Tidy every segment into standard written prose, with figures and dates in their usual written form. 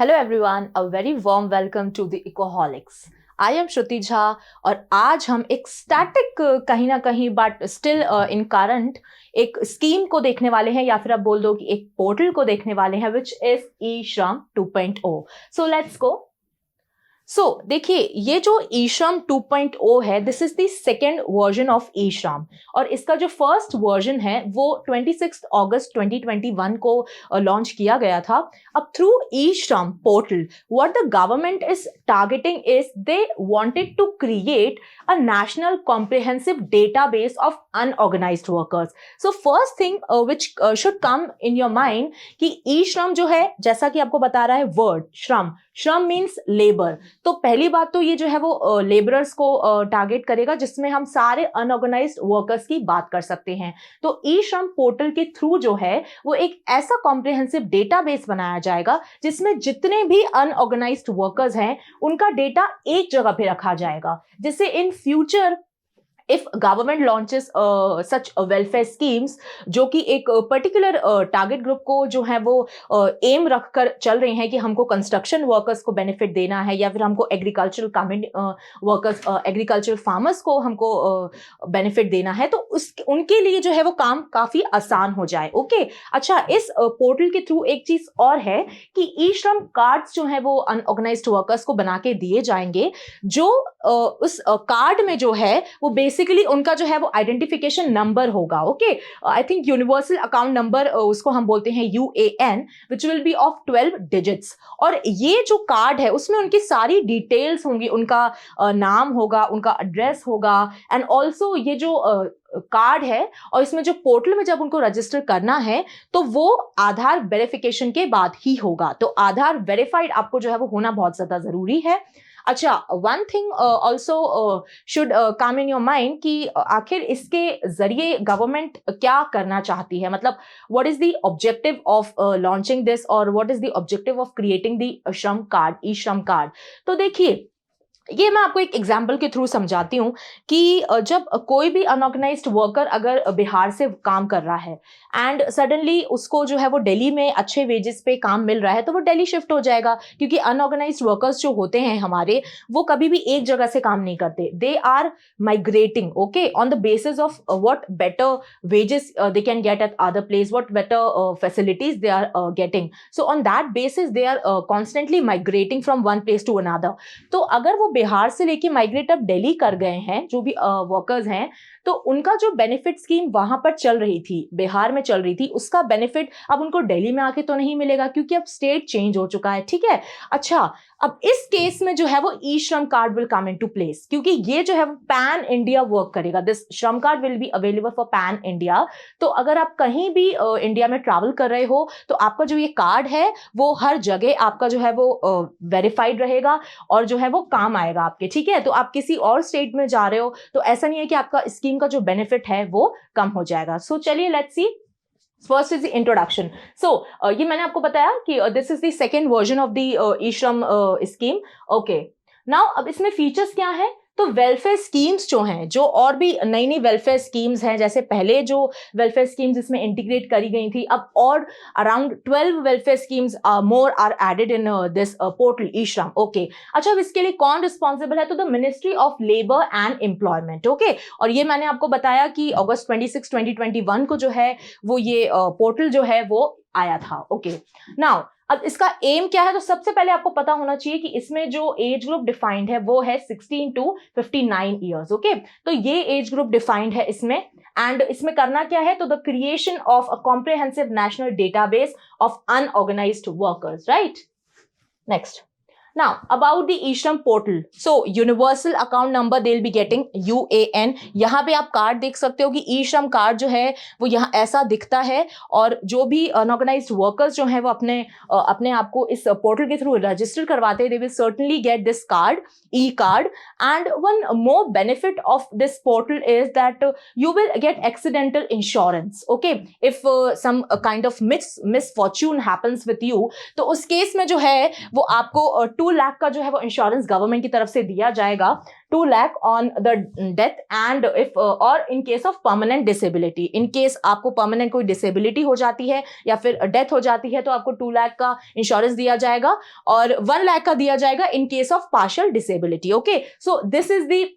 Hello everyone, a very warm welcome to the Ecoholics. I am Shruti Jha और आज हम एक स्टैटिक कहीं ना कहीं बट स्टिल इन करंट एक स्कीम को देखने वाले हैं, या फिर आप बोल दो कि एक पोर्टल को देखने वाले हैं which is e Shram 2.0। So let's go. देखिए, ये जो ई श्रम 2.0 है, this is the second version of e Shram, और इसका जो फर्स्ट वर्जन है वो 26 अगस्त 2021 को लॉन्च किया गया था। अब through e Shram portal what the government is targeting is they wanted to create a national comprehensive database of unorganised workers. So first thing which should come in your mind कि e श्रम जो है, जैसा कि आपको बता रहा है वर्ड श्रम, श्रम मीन्स लेबर। तो पहली बात तो ये जो है वो लेबरर्स को टारगेट करेगा, जिसमें हम सारे अनऑर्गेनाइज्ड वर्कर्स की बात कर सकते हैं। तो ई श्रम पोर्टल के थ्रू जो है वो एक ऐसा कॉम्प्रिहेंसिव डेटाबेस बनाया जाएगा जिसमें जितने भी अनऑर्गेनाइज्ड वर्कर्स हैं उनका डेटा एक जगह पे रखा जाएगा, जिससे in future if government launches such welfare schemes जो कि एक पर्टिकुलर टारगेट ग्रुप को जो है वो एम रखकर चल रहे हैं कि हमको कंस्ट्रक्शन वर्कर्स को बेनिफिट देना है, या फिर हमको एग्रीकल्चरल वर्कर्स, एग्रीकल्चरल फार्मर्स को हमको बेनिफिट देना है, तो उनके लिए जो है वो काम काफी आसान हो जाए। ओके, अच्छा, इस पोर्टल के थ्रू एक चीज और है कि ई श्रम कार्ड्स जो है वो अनऑर्गेनाइज्ड वर्कर्स को बना के दिए जाएंगे, जो उस कार्ड में जो है वो बेसिकली उनका जो है वो आइडेंटिफिकेशन नंबर होगा। Okay, I think universal account number उसको हम बोलते हैं UAN, which will be of 12 digits. और ये जो कार्ड है उसमें उनकी सारी डिटेल्स होंगी, उनका नाम होगा, उनका एड्रेस होगा, एंड ऑल्सो ये जो कार्ड है, और इसमें जो पोर्टल में जब उनको रजिस्टर करना है तो वो आधार वेरिफिकेशन के बाद ही होगा। तो आधार वेरीफाइड आपको जो है वो होना बहुत ज्यादा जरूरी है। अच्छा, one thing also should come in your mind कि आखिर इसके जरिए गवर्नमेंट क्या करना चाहती है, मतलब what is the objective of launching this, और what is the objective of creating the Shram card, e Shram card. तो देखिए, ये मैं आपको एक एग्जाम्पल के थ्रू समझाती हूँ कि जब कोई भी अनऑर्गेनाइज्ड वर्कर अगर बिहार से काम कर रहा है एंड सडनली उसको जो है वो दिल्ली में अच्छे वेजेस पे काम मिल रहा है, तो वो दिल्ली शिफ्ट हो जाएगा, क्योंकि अनऑर्गेनाइज्ड वर्कर्स जो होते हैं हमारे, वो कभी भी एक जगह से काम नहीं करते, they are migrating, okay, on the basis of what better wages they can get at other place, what better facilities they are getting. So on that basis they are constantly migrating from one place to another. तो अगर वो बिहार से लेके migrate अब दिल्ली कर गए हैं जो भी वर्कर्स हैं, तो उनका जो बेनिफिट स्कीम वहां पर चल रही थी, बिहार में चल रही थी, उसका बेनिफिट अब उनको दिल्ली में आके तो नहीं मिलेगा, क्योंकि अब स्टेट चेंज हो चुका है। ठीक है, अच्छा, अब इस केस में जो है वो ई Shram card will come into place, क्योंकि ये जो है वो पैन इंडिया वर्क करेगा। दिस श्रम card will be available for pan India. तो अगर आप कहीं भी इंडिया में ट्रैवल कर रहे हो तो आपका जो ये कार्ड है वो हर जगह आपका जो है वो वेरीफाइड रहेगा और जो है वो काम आएगा आपके। ठीक है, तो आप किसी और स्टेट में जा रहे हो तो ऐसा नहीं है कि आपका स्कीम का जो बेनिफिट है वो कम हो जाएगा। सो चलिए, let's see. First is the introduction. ये मैंने आपको बताया कि this is the second version of the e Shram scheme. Okay, now अब इसमें फीचर्स क्या है? तो वेलफेयर स्कीम्स जो हैं, जो और भी नई नई वेलफेयर स्कीम्स हैं, जैसे पहले जो वेलफेयर स्कीम्स इसमें इंटीग्रेट करी गई थी, अब और around 12 welfare schemes more are added in this portal e Shram. Okay, अच्छा, अब इसके लिए कौन रिस्पॉन्सिबल है? तो the ministry of labour and employment. Okay, और ये मैंने आपको बताया कि अगस्त 26, 2021 को जो है वो ये पोर्टल जो है वो आया था। ओके, नाउ अब इसका एम क्या है? तो सबसे पहले आपको पता होना चाहिए कि इसमें जो एज ग्रुप डिफाइंड है वो है 16 to 59 ईयर्स। ओके, तो ये एज ग्रुप डिफाइंड है इसमें, एंड इसमें करना क्या है? तो the creation of a comprehensive national database of unorganised workers, right? Next, now about the e-shram portal, so universal account number they'll be getting UAN। यहाँ पे आप कार्ड देख सकते हो कि e-shram कार्ड जो है वो यहाँ ऐसा दिखता है, और जो भी अनऑर्गेनाइज्ड वर्कर्स जो हैं वो अपने आप को इस पोर्टल के थ्रू रजिस्टर करवाते हैं, they will certainly get this card, e-card। and one more benefit of this portal is that you will get accidental insurance। okay, if some kind of misfortune happens with you, तो उस case में जो है वो आपको 2 लाख का जो है वो इंश्योरेंस गवर्नमेंट की तरफ से दिया जाएगा, 2 lakh on the death and if और in case of permanent disability, in case आपको परमानेंट कोई डिसेबिलिटी हो जाती है या फिर डेथ हो जाती है तो आपको 2 लाख का इंश्योरेंस दिया जाएगा और 1 लाख का दिया जाएगा in case of partial disability. Okay, so this is the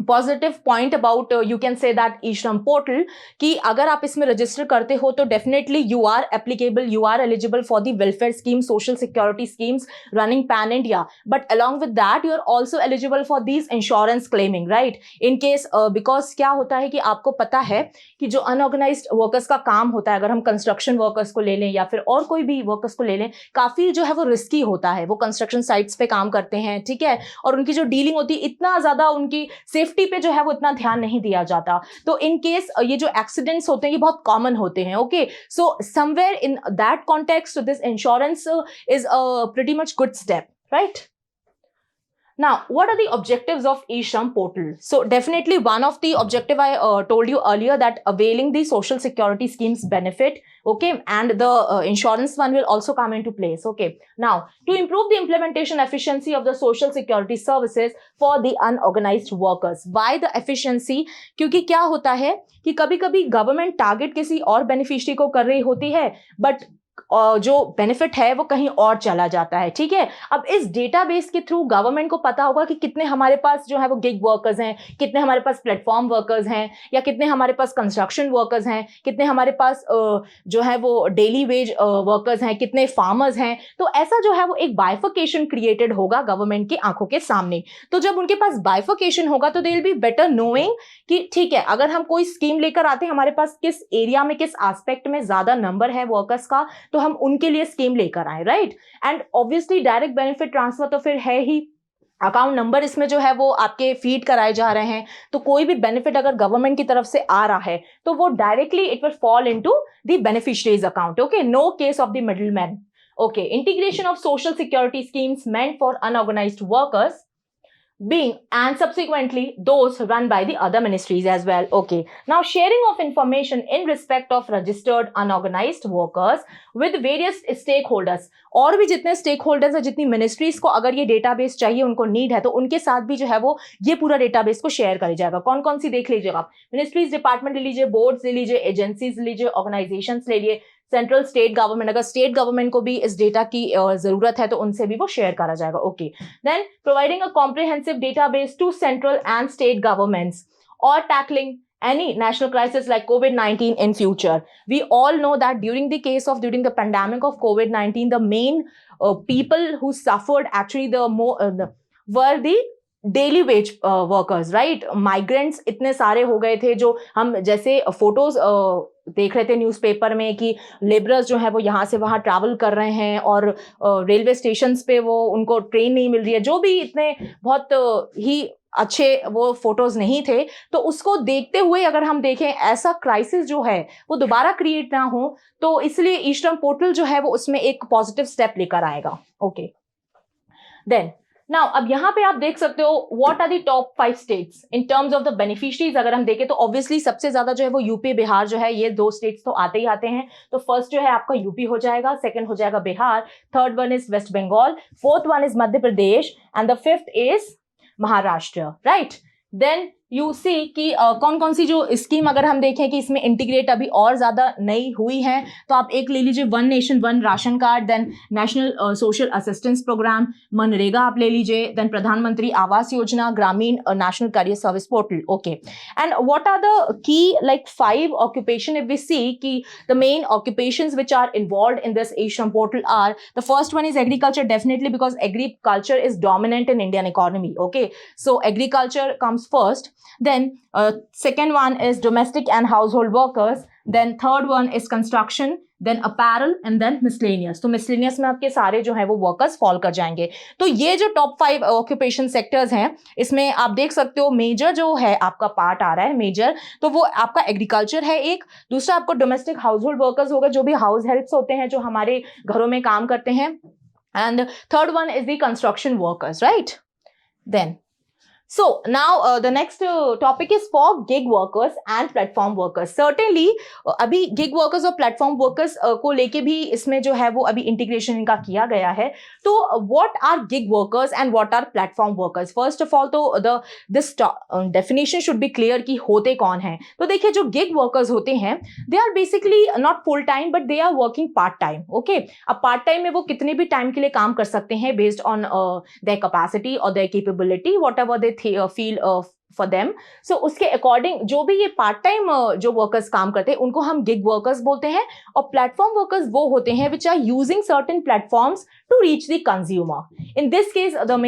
positive point about you can say that e Shram portal कि अगर आप इसमें रजिस्टर करते हो तो definitely you are applicable, you are eligible for the welfare scheme, social security schemes running pan India, but along with that you are also eligible for these insurance claiming, right. In case because क्या होता है कि आपको पता है कि जो unorganised workers का काम होता है, अगर हम कंस्ट्रक्शन वर्कर्स को ले लें या फिर और कोई भी वर्कर्स को ले लें, काफी जो है वो रिस्की होता है. वो कंस्ट्रक्शन साइट्स पे काम करते हैं, ठीक है, और उनकी जो डीलिंग होती है इतना ज्यादा उनकी सेफ्टी पे जो है वो इतना ध्यान नहीं दिया जाता. तो इन केस ये जो एक्सीडेंट्स होते हैं ये बहुत कॉमन होते हैं. Okay, so somewhere in that context this insurance is a pretty much good step, right. Now, what are the objectives of eShram portal? So definitely one of the objective I told you earlier that availing the social security schemes benefit, okay, and the insurance one will also come into place. Okay, now to improve the implementation efficiency of the social security services for the unorganized workers. Why the efficiency? क्योंकि क्या होता है कि कभी कभी government target किसी और beneficiary को कर रही होती है बट जो बेनिफिट है वो कहीं और चला जाता है, ठीक है. अब इस डेटाबेस के थ्रू गवर्नमेंट को पता होगा कि कितने हमारे पास जो है वो गिग वर्कर्स हैं, कितने हमारे पास प्लेटफॉर्म वर्कर्स हैं, या कितने हमारे पास कंस्ट्रक्शन वर्कर्स हैं, कितने हमारे पास जो है वो डेली वेज वर्कर्स हैं, कितने फार्मर्स हैं. तो ऐसा जो है वो एक बाइफिकेशन क्रिएटेड होगा गवर्नमेंट की आंखों के सामने. तो जब उनके पास बाइफिकेशन होगा तो they will be better knowing कि ठीक है, अगर हम कोई स्कीम लेकर आते हैं, हमारे पास किस एरिया में, किस एस्पेक्ट में ज्यादा नंबर है वर्कर्स का, तो हम उनके लिए स्कीम लेकर आए, right. And obviously direct benefit transfer तो फिर है ही, अकाउंट नंबर इसमें जो है वो आपके फीड कराए जा रहे हैं. तो कोई भी बेनिफिट अगर गवर्नमेंट की तरफ से आ रहा है तो वो directly it will fall into the beneficiaries account. Okay, no case of the middleman. Okay, integration of social security schemes meant for unorganized workers being and subsequently those run by the other ministries as well. Okay, now sharing of information in respect of registered unorganized workers with various stakeholders. और भी जितने stake holders है, जितनी ministries को अगर ये database चाहिए, उनको नीड है, तो उनके साथ भी जो है वो ये पूरा डेटाबेस को शेयर करी जाएगा. कौन कौन सी देख लीजिएगा आप, मिनिस्ट्रीज, डिपार्टमेंट ले लीजिए, बोर्ड्स ले लीजिए, एजेंसीज ले लीजिए, ऑर्गेनाइजेशंस ले लीजिए, सेंट्रल स्टेट गवर्नमेंट, अगर स्टेट गवर्नमेंट को भी इस डेटा की जरूरत है तो उनसे भी वो शेयर करा जाएगा. Okay, then providing a comprehensive database to central and state governments or tackling any national crisis like COVID-19 in future. We all know that during the pandemic of COVID-19, the main people who suffered actually were the daily veg workers, right. Migrants इतने सारे हो गए थे, जो हम जैसे photos देख रहे थे न्यूज़पेपर में कि लेबरर्स जो है वो यहाँ से वहाँ ट्रैवल कर रहे हैं और रेलवे स्टेशंस पे वो उनको ट्रेन नहीं मिल रही है, जो भी इतने बहुत ही अच्छे वो फोटोज नहीं थे. तो उसको देखते हुए अगर हम देखें ऐसा क्राइसिस जो है वो दोबारा क्रिएट ना हो, तो इसलिए ई-श्रम पोर्टल जो है वो उसमें एक पॉजिटिव स्टेप लेकर आएगा. ओके, देन नाउ अब यहाँ पे आप देख सकते हो what are the top 5 states in terms of the beneficiaries. अगर हम देखें तो ऑब्वियसली सबसे ज्यादा जो है वो यूपी, बिहार जो है, ये 2 स्टेट्स तो आते ही आते हैं. तो फर्स्ट जो है आपका यूपी हो जाएगा, सेकंड हो जाएगा Bihar, third one is west Bengal, fourth one is Madhya Pradesh and the fifth is Maharashtra, right. Then you see कि कौन कौन सी जो स्कीम अगर हम देखें कि इसमें इंटीग्रेट अभी और ज़्यादा नई हुई हैं, तो आप एक ले लीजिए, one nation one ration card, then national social assistance programme, MNREGA आप ले लीजिए, then Pradhan Mantri Awas Yojana, Gramin national career service portal. Okay, and what are the key like 5 occupation if we see कि the main occupations which are involved in this eShram portal are, the first one is agriculture, definitely because agriculture is dominant in Indian economy. Okay, so agriculture comes first. Then second one is domestic and household workers, then third one is construction, then apparel and then miscellaneous. तो miscellaneous में आपके सारे जो है वो workers fall कर जाएंगे. तो ये जो top 5 occupation sectors हैं, इसमें आप देख सकते हो मेजर जो है आपका पार्ट आ रहा है, मेजर तो वो आपका एग्रीकल्चर है एक, दूसरा आपको डोमेस्टिक हाउसहोल्ड वर्कर्स होगा, जो भी हाउस हेल्प्स होते हैं, जो हमारे घरों में काम करते हैं, and third one is the construction workers, right. Then So now the next topic is for gig workers and platform workers. Certainly अभी gig workers और platform workers को लेके भी इसमें जो है वो अभी इंटीग्रेशन इनका किया गया है. तो what are gig workers and what are platform workers? First of all तो this definition should be clear कि होते कौन हैं. तो देखिए जो gig workers होते हैं they are basically not full time but they are working part time. Okay, अब part time में वो कितने भी टाइम के लिए काम कर सकते हैं based on their capacity or their capability, whatever they feel for them. So उसके अकॉर्डिंग जो भी ये पार्ट टाइम जो वर्कर्स काम करते हैं उनको हम गिग वर्कर्स बोलते हैं. और प्लेटफॉर्म वर्कर्स वो होते हैं which are using certain platforms to reach the consumer. In this case the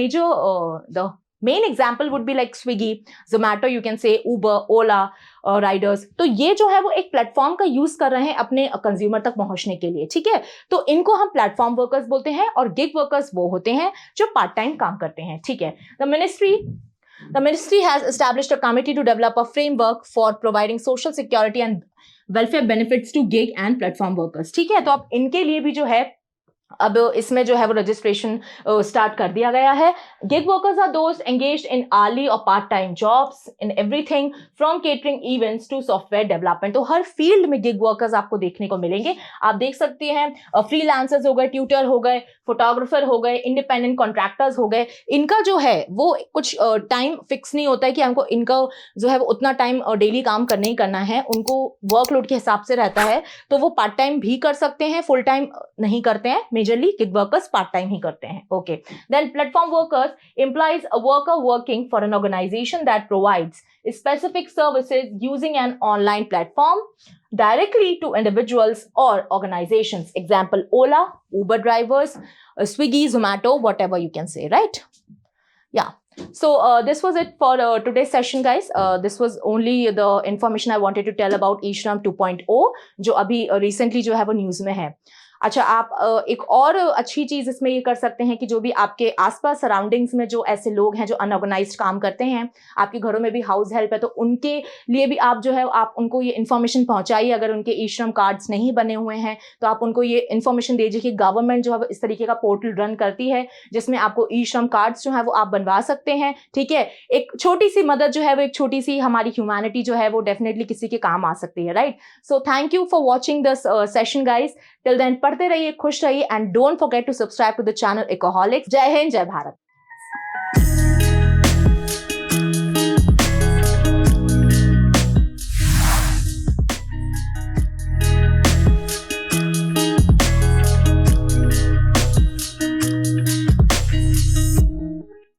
main example would be like Swiggy, Zomato, you can say Uber, Ola, Riders. तो ये जो है वो एक प्लेटफॉर्म का यूज कर रहे हैं अपने कंज्यूमर तक पहुंचने के लिए. ठीक है, तो इनको हम प्लेटफॉर्म वर्कर्स बोलते हैं. और गिग वर्कर्स वो होते हैं जो पार्ट टाइम काम करते हैं. ठीक है, The ministry has established a committee to develop a framework for providing social security and welfare benefits to gig and platform workers. ठीक है, तो अब इनके लिए भी जो है अब इसमें जो है वो रजिस्ट्रेशन स्टार्ट कर दिया गया है. Gig workers are those engaged in early और part time jobs in everything from catering events to software development. तो हर फील्ड में गिग वर्कर्स आपको देखने को मिलेंगे. आप देख सकते हैं फ्रीलांसर्स हो गए, ट्यूटर हो गए, फोटोग्राफर हो गए, इंडिपेंडेंट कॉन्ट्रैक्टर्स हो गए. इनका जो है वो कुछ टाइम फिक्स नहीं होता है कि हमको इनका जो है वो उतना टाइम डेली काम करना ही करना है. उनको वर्कलोड के हिसाब से रहता है, तो वो पार्ट टाइम भी कर सकते हैं, फुल टाइम नहीं करते हैं. Majorly gig workers part time ही करते हैं. Okay, then platform workers implies a worker working for an organization that provides specific services using an online platform directly to individuals or organizations. Example, Ola, Uber drivers, Swiggy, Zomato, whatever you can say, right? Yeah. So this was it for today's session, guys. This was only the information I wanted to tell about E-Shram 2.0 जो अभी recently जो है वो news में है. अच्छा, आप एक और अच्छी चीज इसमें ये कर सकते हैं कि जो भी आपके आसपास सराउंडिंग्स में जो ऐसे लोग हैं जो अनऑर्गेनाइज्ड काम करते हैं, आपके घरों में भी हाउस हेल्प है, तो उनके लिए भी आप जो है आप उनको ये इन्फॉर्मेशन पहुंचाइए. अगर उनके ई श्रम कार्ड्स नहीं बने हुए हैं तो आप उनको ये इन्फॉर्मेशन दीजिए कि गवर्नमेंट जो है इस तरीके का पोर्टल रन करती है जिसमें आपको ई श्रम कार्ड्स जो है वो आप बनवा सकते हैं. ठीक है, एक छोटी सी मदद जो है वो एक छोटी सी हमारी ह्यूमैनिटी जो है वो डेफिनेटली किसी के काम आ सकती है, right? So thank you for watching this session, guys. Till then पढ़ते रहिए, खुश रहिए, and don't forget to subscribe to the channel Ecoholics. जय हिंद, जय भारत.